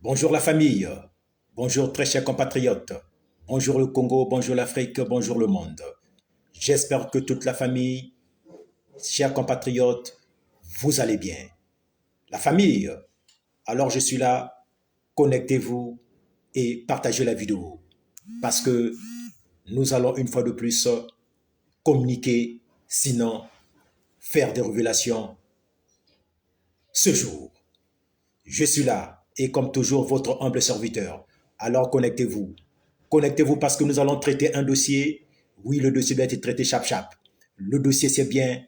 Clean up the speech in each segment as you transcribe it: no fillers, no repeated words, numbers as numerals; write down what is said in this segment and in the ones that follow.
Bonjour la famille, bonjour très chers compatriotes, bonjour le Congo, bonjour l'Afrique, bonjour le monde. J'espère que toute la famille, chers compatriotes, vous allez bien. La famille, alors je suis là, connectez-vous et partagez la vidéo parce que nous allons une fois de plus communiquer, sinon faire des révélations ce jour. Je suis là et comme toujours votre humble serviteur. Alors connectez-vous. Connectez-vous parce que nous allons traiter un dossier. Oui, le dossier doit être traité chap-chap. Le dossier, c'est bien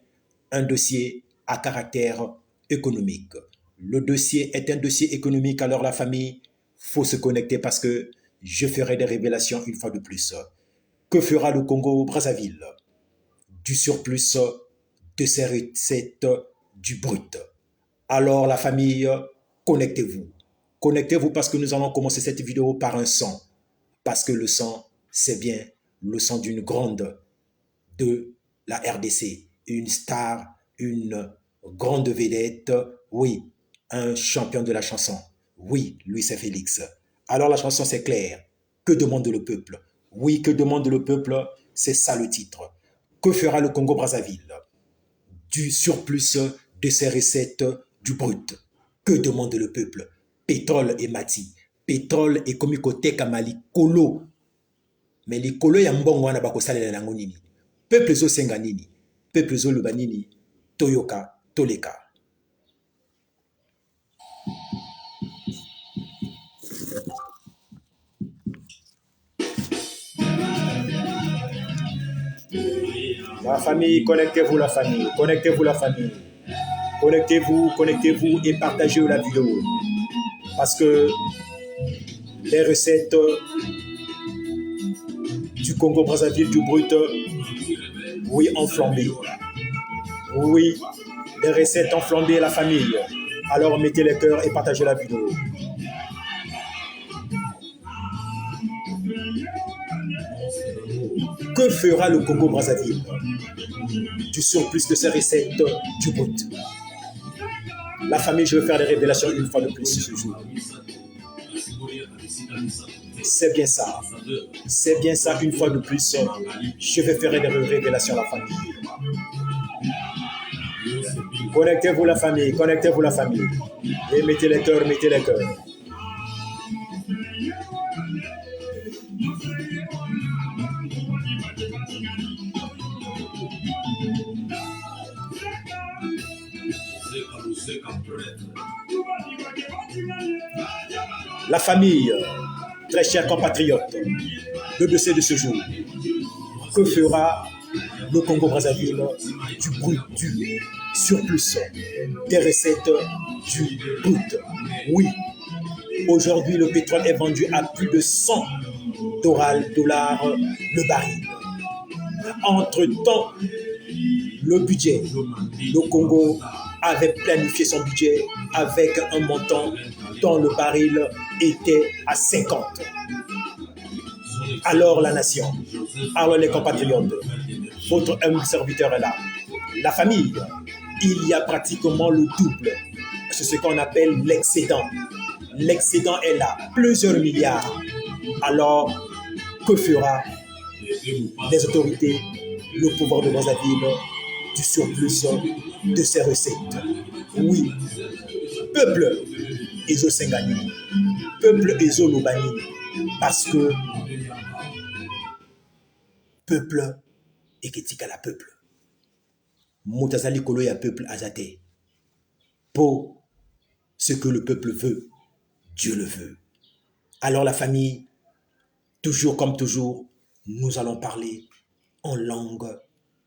un dossier à caractère économique. Le dossier est un dossier économique, alors la famille, faut se connecter parce que je ferai des révélations une fois de plus. Que fera le Congo-Brazzaville du surplus de ces recettes du brut? Alors la famille, connectez-vous. Connectez-vous parce que nous allons commencer cette vidéo par un son. Parce que le son, c'est bien le son d'une grande de la RDC. Une star, une grande vedette. Oui, un champion de la chanson. Oui, lui c'est Félix. Alors la chanson c'est clair. Que demande le peuple? Oui, que demande le peuple? C'est ça le titre. Que fera le Congo-Brazzaville du surplus de ses recettes du brut? Que demande le peuple? Pétrole et mati. Pétrole et komikoteka mali kolo. Mais les kolo ya mbongo wana bakosalela nango nini? Peuple ezosenga nini? Peuple ezoloba nini? Toyoka, toleka. La famille, connectez-vous la famille, connectez-vous la famille. Connectez-vous, connectez-vous et partagez la vidéo. Parce que les recettes du Congo-Brazzaville, du brut, oui, ont flambé. Oui, les recettes ont flambé la famille. Alors mettez les cœurs et partagez la vidéo. Que fera le Congo-Brazzaville du surplus de ses recettes du brut? La famille, je vais faire des révélations une fois de plus ce jour. C'est bien ça. C'est bien ça une fois de plus. Je vais faire des révélations à la famille. Connectez-vous la famille, connectez-vous la famille. Et mettez les cœurs, mettez les cœurs. La famille, très chers compatriotes, le dossier de ce jour. Que fera le Congo-Brazzaville du brut, du surplus des recettes du brut? Oui, aujourd'hui le pétrole est vendu à plus de 100 dollars le baril. Entre-temps, le budget, le Congo avait planifié son budget avec un montant dont le baril était à 50. Alors la nation, alors les compatriotes, votre humble serviteur est là. La famille, il y a pratiquement le double. C'est ce qu'on appelle l'excédent. L'excédent est là, plusieurs milliards. Alors, que fera les autorités, le pouvoir de Brazzaville, du surplus de ces recettes? Oui, peuple Ezo Sengani, peuple Ezo Lobani, parce que peuple eketika la peuple. Moutazali kolo ya peuple azate. Pour ce que le peuple veut, Dieu le veut. Alors la famille, toujours comme toujours, nous allons parler en langue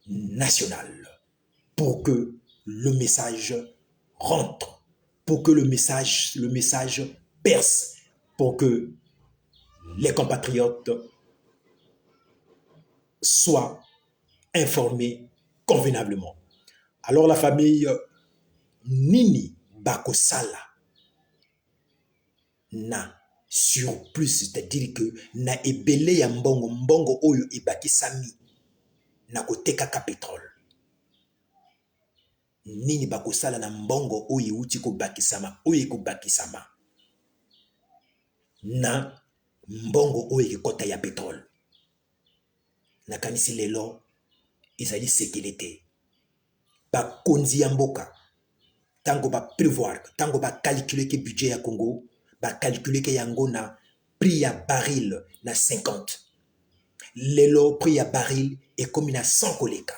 nationale pour que le message rentre, pour que le message perce, pour que les compatriotes soient informés convenablement. Alors la famille, nini bakosala na surplus, c'est-à-dire que na ebele ya mbongo mbongo oyo ebakisami na kotekaka pétrole. Nini bakosala na mbongo oyo euti kobakisama, oyo ekobakisama. na mbongo oyo ekota ya pétrole. Nakanisi lelo ezali sécurité. Ba konzi ya mboka tango ba prévoir, tango ba calculer que budget ya Congo, ba calculer que yango na prix ya baril na 50. Lelo prix ya baril est comme na 100 koleka.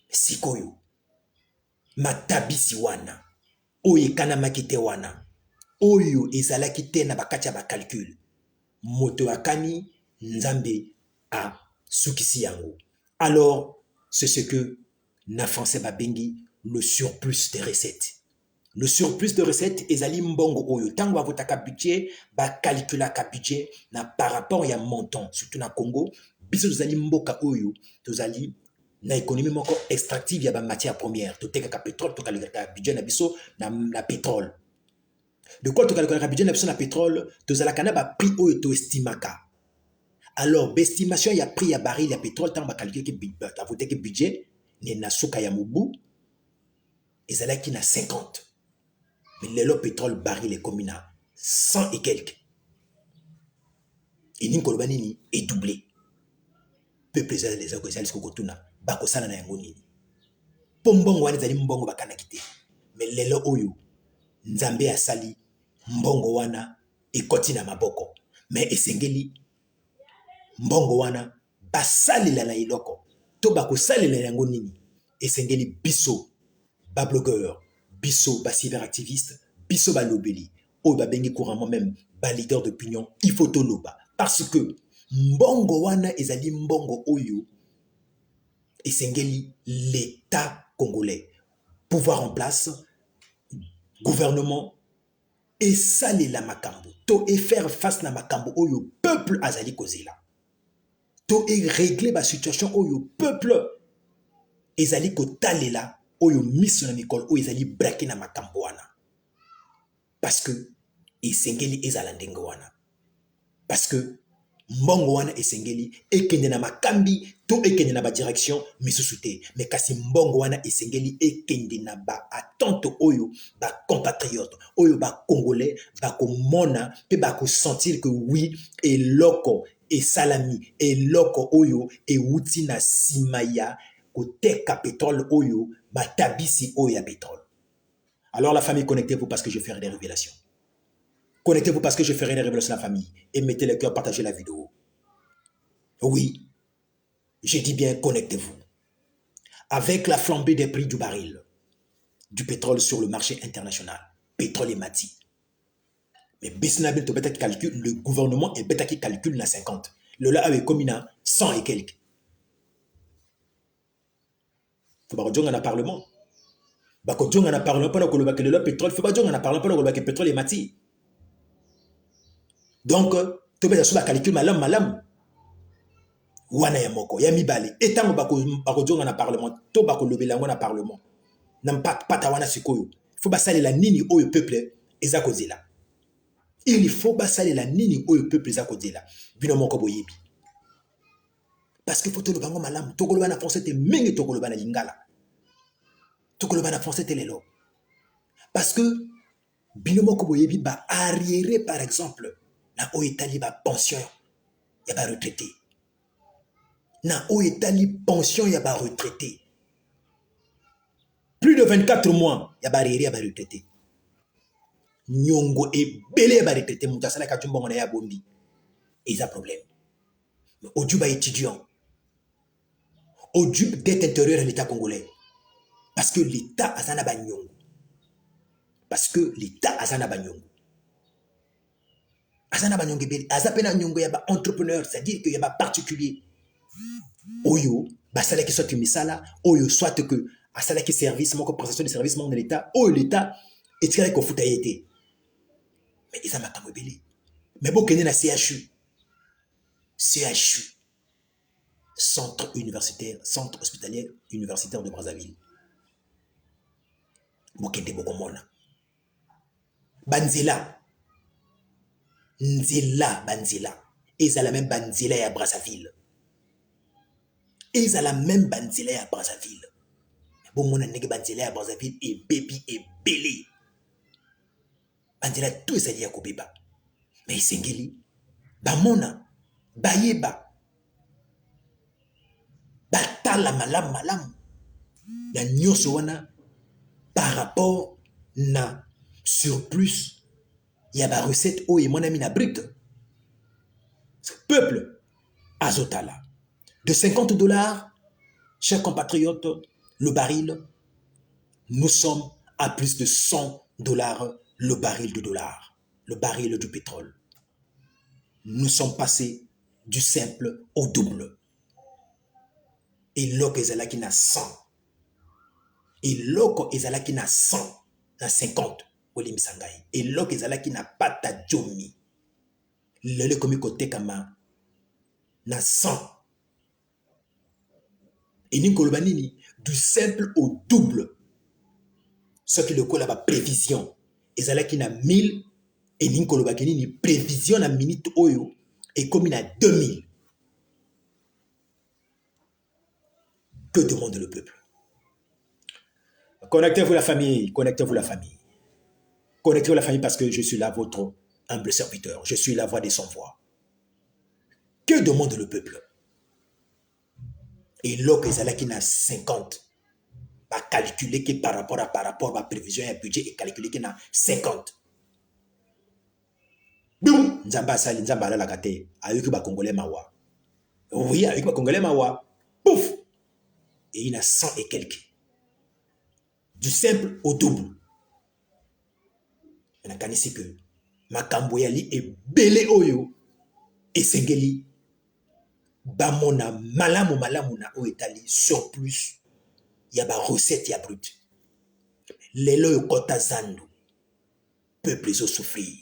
Sikoyo matabisi wana oyo ekanamaki te wana oyo ezalaki te na bakati ya bacalcul moto akani nzambe a sukisi yango. Alors c'est ce que na français babengi le surplus de recettes. Le surplus de recettes ezali mbongo oyo tango avotaka budget bakalkulaka budget na par rapport ya montant surtout na Congo biso tozali mboka oyo tozali na économie moko extractive ya ba matière première totekaka pétrole tokalkulaka budget na biso na pétrole. De quoi tokalkulaka budget na biso na pétrole tozalaka na ba prix oyo to estimaka. Alors l'estimation ya prix ya baril ya pétrole tango bakalkule ke avoteke budget ne na suka ya mobu ezalaki na 50. Mais le pétrole baril est comme na 100 et quelques. Et Ninkolbanini est doublé. Peuple les Agosalis Kokotuna, Bakosala na Yangoni. Pombongo wana zali mbongo bakana kite. Mais lelo oyo, Nzambe asali, mbongo wana, ekoti na maboko. Mais esengeli, mbongo wana, basali la na iloko. To bakosali la Yangoni. Esengeli biso, ba blogueur. Biso, ba cyberactiviste, biso ba lobeli, ou ba bengi couramment même, ba leader d'opinion, il faut to loba. Parce que, mbongo wana ezali mbongo oyo, esengeli l'État congolais. Pouvoir en place, gouvernement, et sali la makambo. To et faire face na makambo oyo, peuple azali kozela. To et régler ba situation oyo, peuple ezali kotalela. Oyo miso na mikolo oyo ezali braqué na makambo wana parce que esengeli ezala ndenge wana parce que mbongo wana esengeli ekende na makambi to ekende na ba direction misusu te mais kasi mbongo wana esengeli ekende na ba attente oyo ba compatriotes oyo ba congolais ba komona pe ba ko sentir que oui eloko esalami eloko oyo euti na simaya koteka pétrole oyo batabisi oyo ya pétrole. Alors la famille, connectez-vous parce que je ferai des révélations. Connectez-vous parce que je ferai des révélations à la famille. Et mettez le cœur, partagez la vidéo. Oui, je dis bien connectez-vous. Avec la flambée des prix du baril, du pétrole sur le marché international, pétrole et mati. Mais le gouvernement est bêta qui calcule na 50. Le là est comme 100 et quelques. Il faut que un parlement. Bako djonga na parlement pendant que le pétrole fait pas djonga na parlement pendant que le pétrole est mati. Donc to be sur la calcul malam wana ya moko ya mibale etango bako djonga na parlement to bako lobela ngona parlement nam pata wana sikoyo faut basale la nini oyo peuple ezakozela. Il faut basale la nini oyo peuple ezakozela bino moko boyebi. Parce que faut to lobango malam to koloba na français te mingi to koloba na lingala. To koloba na français te lelo. Parce que binomo koboyebi ba arriéré par exemple na oetali ba pension ya ba retraité. Na oetali pension ya ba retraité. Plus de 24 mois ya ba arriéré ya ba retraité. Nyongo e belé ba retraité mutasala ka jumbo na ya bombi. Ils a problème. Mais au ba étudiant. Au dette intérieure de l'État congolais. Parce que l'État azana ba nyongo. Parce que l'État azana ba nyongo. Azana ba nyongo beli, azapena nyongo ya ba entrepreneur, c'est-à-dire que ya ba particulier. Oyo, ba sala qui soit misala, oyo soit que asala qui service moko prestation de service mon de l'État, oyo l'État etikala ko futa yete. Mais ils amakambo beli. Mais bo kende na CHU. CHU. Centre universitaire, centre hospitalier universitaire de Brazzaville. Bokende bokomona. Banzela. Nzela banzela. Ils ont la même banzela à Brazzaville. Ils ont la même banzela à Brazzaville. Bon, mon année banzela à Brazzaville et baby et belé. Banzela tout ça dit à Kobeba. Mais Sengeli, Bamona, Bayeba, Batala malam malam, ya nyoso wana par rapport na surplus, ya ba recette o et mon ami na brut. Peuple, Azotala, de 50 $, chers compatriotes, le baril, nous sommes à plus de 100 $ le baril de dollar, le baril du pétrole. Nous sommes passés du simple au double. Et l'oko ezalaki na 100. Et l'oko ezalaki na 100, na 50, Oli Misangai. Et l'oko ezalaki na pata jomi. Lele komi kote kama na 100. Et Ninkoloba nini, du simple au double. Ce qui le colle la prévision. Ezalaki na 1000. Et Ninkoloba nini, prévision na minute oyo. Et comme il a 2000. Que demande le peuple? Connectez-vous la famille, connectez-vous la famille. Connectez-vous la famille parce que je suis là, votre humble serviteur. Je suis la voix des sans-voix. Que demande le peuple? Et là, qui n'a 50, va calculer que par rapport à la prévision et à budget, et calculer qu'il a 50. Boum! Nzamba sali, nzamba la gâté. Avec le Congolais Mawa. Oui, avec le Congolais Mawa. Pouf! Et il a 100 et quelques. Du simple au double. On a gagné c'est que Makamboyali est belé oyo. Et Sengeli. Bamona malamu na o etali surplus. Yaba recette ya brut. Lelo yokota zandu. Peuple ils ont souffrir.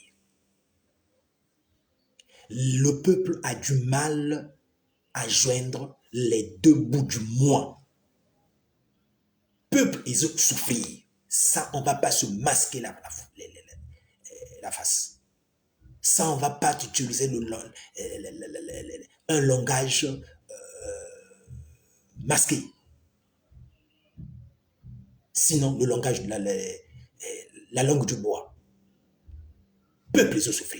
Le peuple a du mal à joindre les deux bouts du mois. Peuple, ils ont souffert. Ça, on ne va pas se masquer la face. Ça, on ne va pas utiliser un langage masqué. Sinon, le langage de la langue du bois. Peuple, ils ont souffert.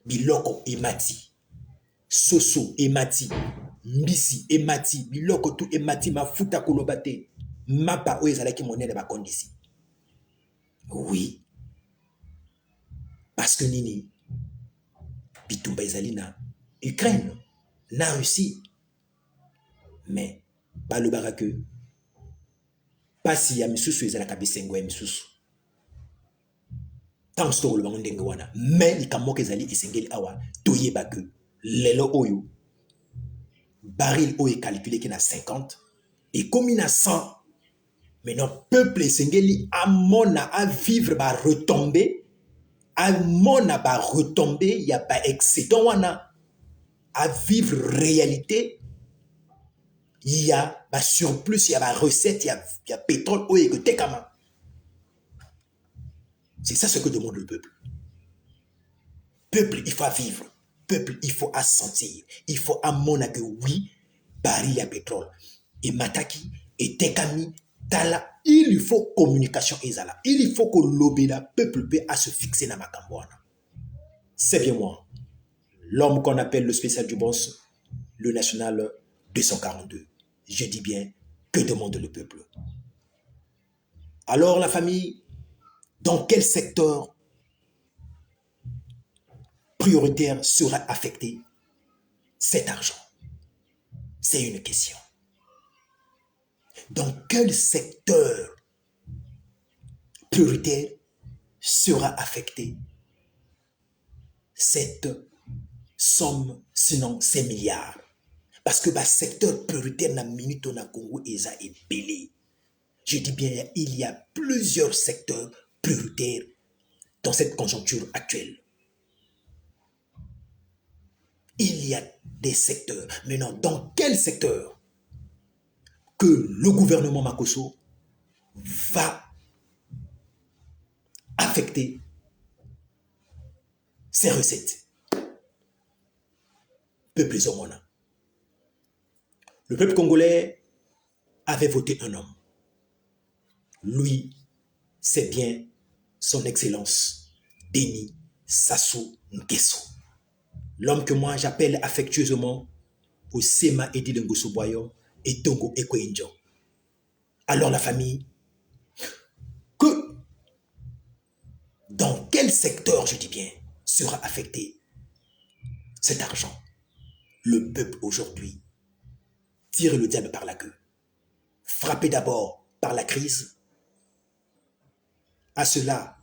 Biloko emati. Soso emati. Mbisi emati. Biloko tu emati. Mafuta kolobate. Mapa oezalaki monene ba kondisi. Oui. Parce que nini. Bitumba ezali na Ukraine. Na Russie. Mais, balobara que. Pasi ya misusu ezalaka bisengo ya misusu. Tant que le bango ndenge wana. Mais likamoko ezali esengeli awa. Toyeba que. Lelo oyo. Baril oyo calculé qui na 50. Et comme il a 100. Mais notre peuple esengeli amona à vivre ba retomber. Amona ba retomber. Il y a pas excédent wana. À vivre réalité. Il y a ba surplus. Il y a ba recette. Il y a pétrole oyo que tekama. C'est ça ce que demande le peuple. Peuple, il faut vivre. Peuple, il faut assentir. Il faut amona que oui, baril à pétrole. Et mataki, et tekami, tala, il faut communication ezala. Il faut que l'obéda peuple peut à se fixer dans ma cambouana. C'est bien moi. L'homme qu'on appelle le spécial du boss, le national 242. Je dis bien, que demande le peuple? Alors la famille, dans quel secteur prioritaire sera affecté cet argent? C'est une question. Dans quel secteur prioritaire sera affecté cette somme, sinon ces milliards? Parce que le secteur prioritaire na minute na Congo est belé. Je dis bien, il y a plusieurs secteurs prioritaires dans cette conjoncture actuelle. Il y a des secteurs. Maintenant, dans quel secteur que le gouvernement Makosso va affecter ses recettes? Peuple Zomona. Le peuple congolais avait voté un homme. Lui, c'est bien son excellence Denis Sassou Nguesso. L'homme que moi j'appelle affectueusement Osema Edi Nguesso Boyo et Tongo Ekoinjo. Alors la famille, que dans quel secteur, je dis bien, sera affecté cet argent? Le peuple aujourd'hui tire le diable par la queue. Frappé d'abord par la crise, à cela,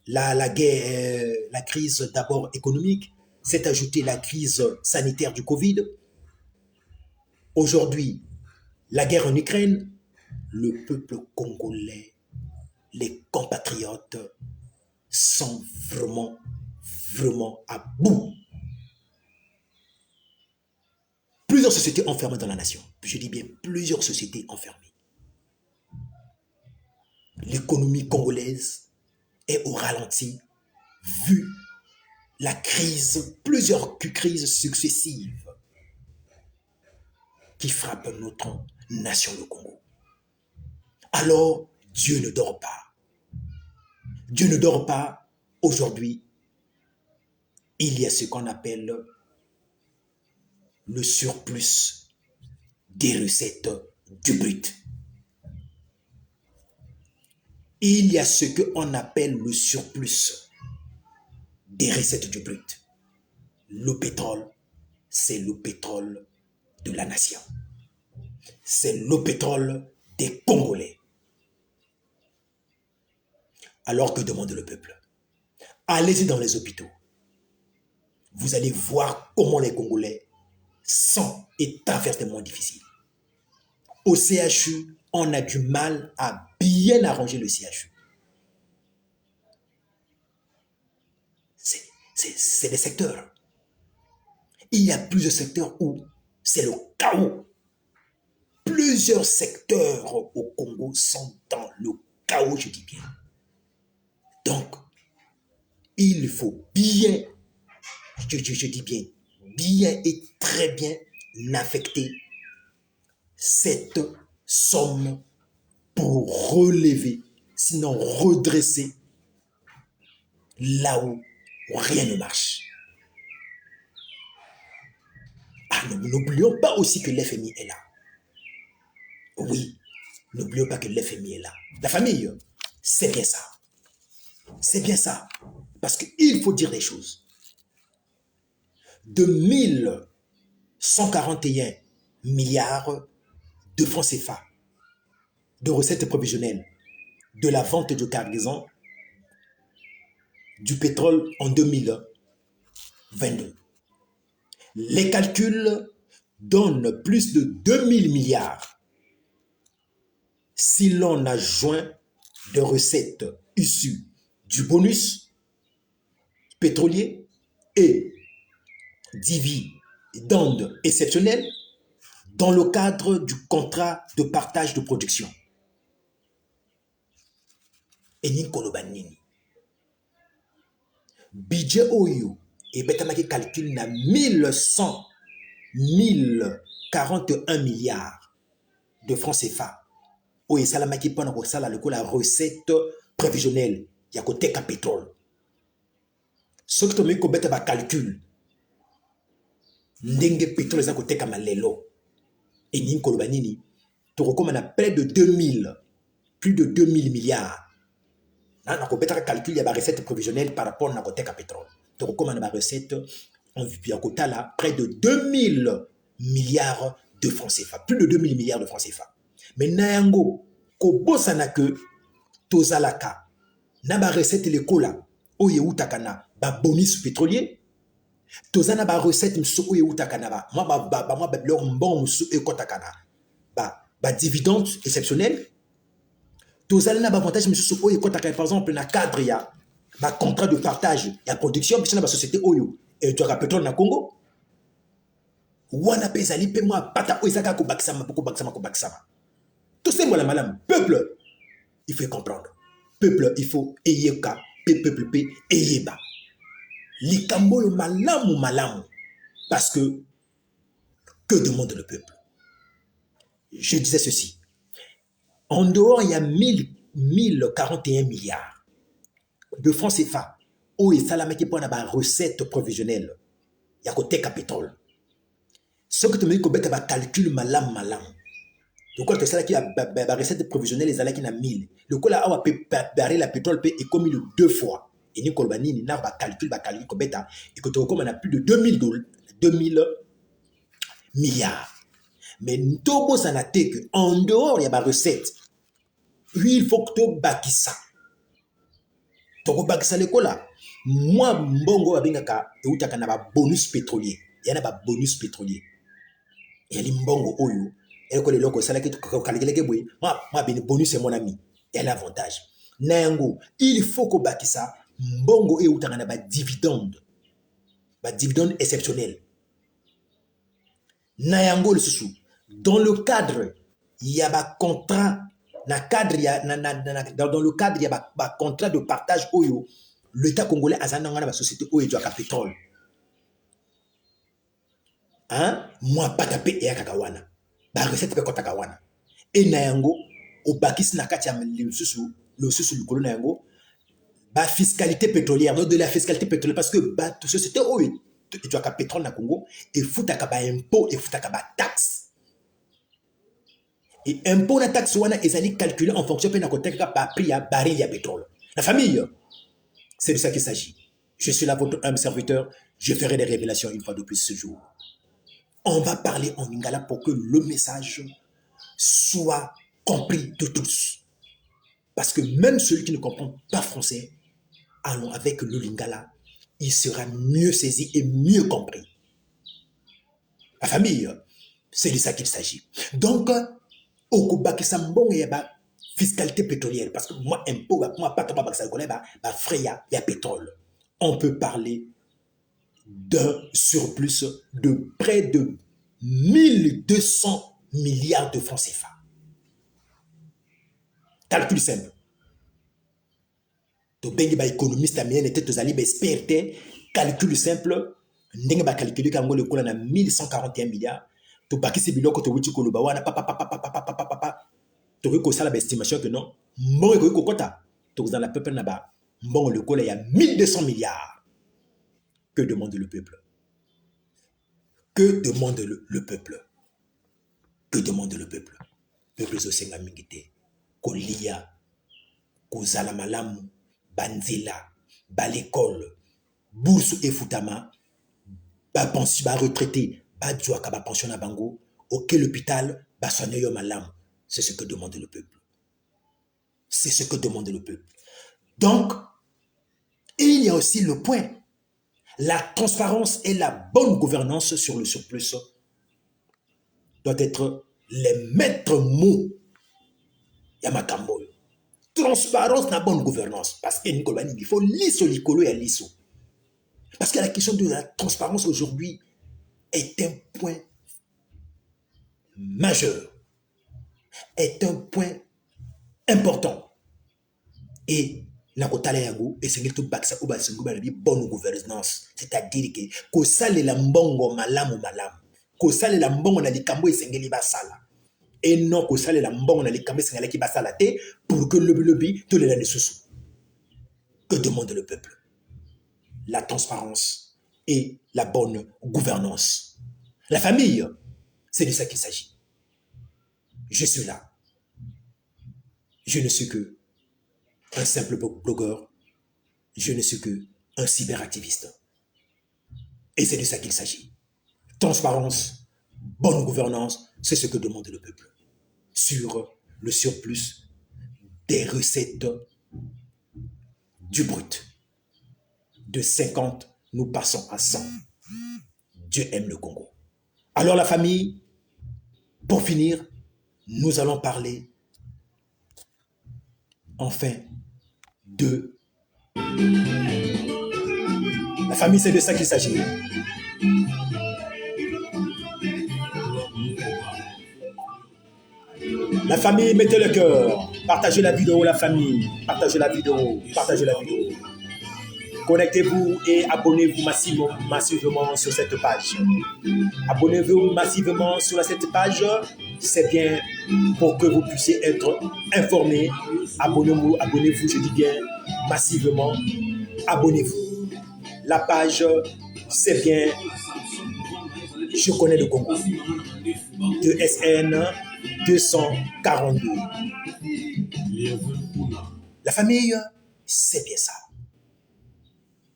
la guerre, la crise d'abord économique, s'est ajoutée la crise sanitaire du Covid. Aujourd'hui, la guerre en Ukraine, le peuple congolais, les compatriotes sont vraiment, vraiment à bout. Plusieurs sociétés enfermées dans la nation. Je dis bien plusieurs sociétés enfermées. L'économie congolaise est au ralenti vu la crise, plusieurs crises successives qui frappent notre nation, le Congo. Alors, Dieu ne dort pas. Dieu ne dort pas. Aujourd'hui, il y a ce qu'on appelle le surplus des recettes du brut. Il y a ce qu'on appelle le surplus des recettes du brut. Le pétrole, c'est le pétrole de la nation. C'est le pétrole des Congolais. Alors que demande le peuple? Allez-y dans les hôpitaux. Vous allez voir comment les Congolais sont extrêmement difficiles. Au CHU, on a du mal à bien arranger le CHU. C'est des secteurs. Il y a plusieurs secteurs où c'est le chaos. Plusieurs secteurs au Congo sont dans le chaos, je dis bien. Donc, il faut bien, je dis bien et très bien affecter cette somme pour relever, sinon redresser là où rien ne marche. Ah, n'oublions pas aussi que l'FMI est là. Oui, n'oublions pas que l'FMI est là. La famille, c'est bien ça. C'est bien ça. Parce qu'il faut dire des choses. De 1141 milliards de francs CFA de recettes provisionnelles de la vente de cargaison du pétrole en 2022. Les calculs donnent plus de 2000 milliards si l'on adjoint de recettes issues du bonus pétrolier et dividendes exceptionnels dans le cadre du contrat de partage de production. Et Ninkolobanini. Budget Oyo et Betamaki calcule na 1041 milliards de francs CFA. Oye Salamaki pendant que ça la recette prévisionnelle. Il y a côté pétrole. Ce que tu me dis que calcul. Ndenge pétrole est côté comme lelo. Et Ninkolobanini. Tu recommandes près de 2000. Plus de 2000 milliards. On a calcul, il y a des recettes prévisionnelles par rapport à côté pétrole. Tu recommandes ma recette en côté là, près de 2000 milliards de francs CFA. Plus de 2000 milliards de francs CFA. Mais Nayango, Kobosa n'a que Tozalaka, n'a ba recette le cola, oye utakana, ba bonus pétrolier, Tozana ba recette mso oye utakana ba, moi leur bon mso e kotakana, ba dividende exceptionnel. Tozana na ba avantage mso oye kotakana, par exemple, na cadre ya, ba contrat de partage, ya production, puis na ba société oyo, et tu as pétrole na Congo. Wana pezali pe moi pata oizaka ko bakisama. Tout c'est moi la malam. Peuple, il faut comprendre. Peuple, il faut eyeka, peuple, eyeba. Likambo le malamu. Parce que demande le peuple? Je disais ceci. En dehors, il y a 1041 milliards de francs CFA où est salamaki pour la recette provisionnelle. Il y a côté pétrole. Ce que tu me dis que tu as calcul malam. Donc, quand tu as la recette provisionnelle, les alaki na 1000. Le coup là, on va barrer la pétrole et comme il 2 fois. Et ni kolbani ni na ba calcul ko beta et que tu comme on a plus de 2000 milliards. Mais Tobo ça n'a été que en dehors il y a ba recette. Oui, il faut que tu baki ça. Toko baki ça le là. Moi mbongo abingaka eutaka na ba bonus pétrolier. Il y a ba bonus pétrolier. Il y a les mbongo oyo. Et que les locaux ça là que calculer que boy. Moi ben bonus c'est mon ami. Il y a l'avantage. Nango, il faut que baki ça. Mbongo et utaka na ba dividende exceptionnel. Nayango le sous. Dans le cadre, il y a ba contrat. Dans le cadre, il y a un contrat de partage oyo. L'État congolais a la société oyo du pétrole. Hein? Moi, pas tapé et à Kakawana. Ba recette pe Kakawana. Et Nayango, au bakis nakatia le sous le colon Nayango. Ba fiscalité pétrolière, non de la fiscalité pétrolière parce que ba toute société oyo tu as pétrole na Congo et foutaka ba impôt et foutaka ba taxe. Et impôt na taxe wana ezali calculé en fonction de la prix à baril à pétrole. La famille, c'est de ça qu'il s'agit. Je suis là votre humble serviteur, je ferai des révélations une fois de plus ce jour. On va parler en lingala pour que le message soit compris de tous. Parce que même celui qui ne comprend pas français, allons avec le lingala, il sera mieux saisi et mieux compris. La famille, c'est de ça qu'il s'agit. Donc, au Kobaki Sambon, il y a fiscalité pétrolière. Parce que moi, impôt, moi, pas trop, ça connaît, fraya, il y a pétrole. On peut parler d'un surplus de près de 1200 milliards de francs CFA. Calcul simple. To bengi ba économiste amien était aux alibes experts, calcul simple, ndenge ba calculer kango le kola na 1141 milliards. To baki se biloko to wuti koloba wana papa to ko sala ba estimation que non mbongo ko kota to dans la peuple na ba mbongo le kola il y a 1200 milliards. Que demande le peuple? Que demande le peuple? Que demande le peuple? Peuple zosenga mingite ko lia ko zala malamu banzela l'école bourse et futama ba pension ba retraité ba djouaka ba pension na bango auquel l'hôpital ba soigner yo malam. C'est ce que demande le peuple. C'est ce que demande le peuple. Donc il y a aussi le point, la transparence et la bonne gouvernance sur le surplus doit être les maîtres mots Yamakambo. Transparence, la bonne gouvernance. Parce qu'il faut lisso l'icolo et lisso. Parce que la question de la transparence aujourd'hui est un point majeur, est un point important. Et la kotalayango et c'est tout baksa ou basengo ba bonne gouvernance, c'est-à-dire que ko sale la mbongo malamu ko sale la mbongo na likambo esengeli basala. Et non ko sale la mbongo na likambo esengeli ki basala te pour que le lobby to les sous. Que demande le peuple? La transparence et la bonne gouvernance. La famille, c'est de ça qu'il s'agit. Je suis là. Je ne suis que un simple blogueur. Je ne suis que un cyberactiviste. Et c'est de ça qu'il s'agit. Transparence, bonne gouvernance, c'est ce que demande le peuple. Sur le surplus des recettes du brut. De 50, nous passons à 100. Dieu aime le Congo. Alors la famille, pour finir, nous allons parler enfin de... La famille, c'est de ça qu'il s'agit. La famille, mettez le cœur. Partagez la vidéo, la famille. Partagez la vidéo. Partagez la vidéo. Connectez-vous et abonnez-vous massivement sur cette page. Abonnez-vous massivement sur cette page. C'est bien pour que vous puissiez être informés. Abonnez-vous, je dis bien massivement. abonnez-vous. La page, c'est bien, je connais le Congo. De SN 242. La famille, c'est bien ça.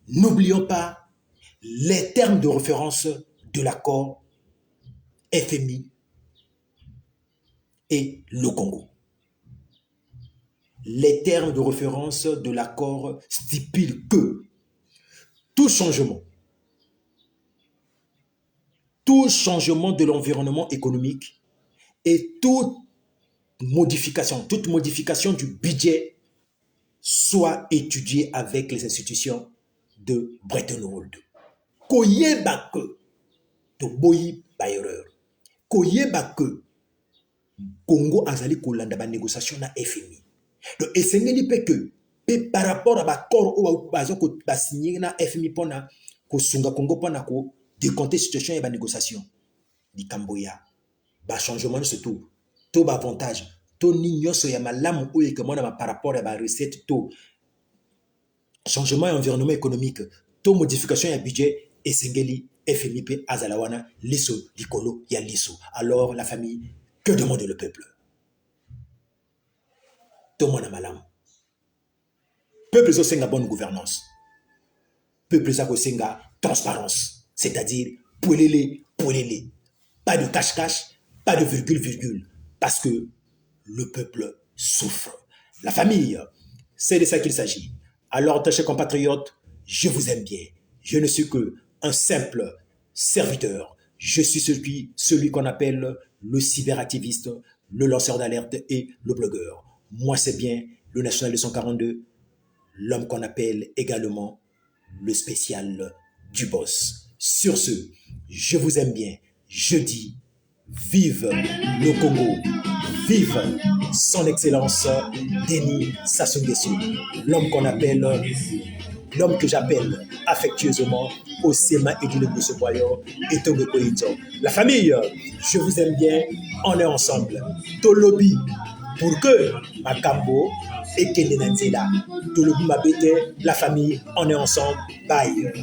N'oublions pas les termes de référence de l'accord FMI et le Congo. Les termes de référence de l'accord stipulent que tout changement de l'environnement économique et toute modification du budget soit étudiée avec les institutions de Bretton Woods. Koyeba que to boyi ba erreur. Koyeba que Congo azali kolanda ba négociation na FMI. Donc esengeli pe que par rapport à l'accord ou bazoko ba signer na FMI pona ko sunga Congo pona ko décompter situation et ba négociation. Di Camboya ba changement surtout to ba avantage to ni nyoso ya malamu oyo ke mona par rapport à ba recette to changement environnement économique to modification ya budget esengeli FMI pe azalawana liso likolo ya liso. Alors la famille, que demande le peuple? Tout le monde a malam. Peuple zosenga bonne gouvernance. Peuple zosenga transparence. C'est-à-dire, poulele. Pas de cache-cache, pas de virgule. Parce que le peuple souffre. La famille, c'est de ça qu'il s'agit. Alors, chers compatriotes, je vous aime bien. Je ne suis que un simple serviteur. Je suis celui qu'on appelle le cyberactiviste, le lanceur d'alerte et le blogueur. Moi, c'est bien le National 242, l'homme qu'on appelle également le spécial du boss. Sur ce, je vous aime bien. Je dis, vive le Congo, vive son excellence Denis Sassou Nguesso, l'homme qu'on appelle, l'homme que j'appelle affectueusement Osema Edine Boussoboyo et Togo Koïdjo. La famille, je vous aime bien, on est ensemble. Tolobi, pour que Makambo et Kendenanzela, Tolobi Mabete, la famille, on est ensemble. Bye.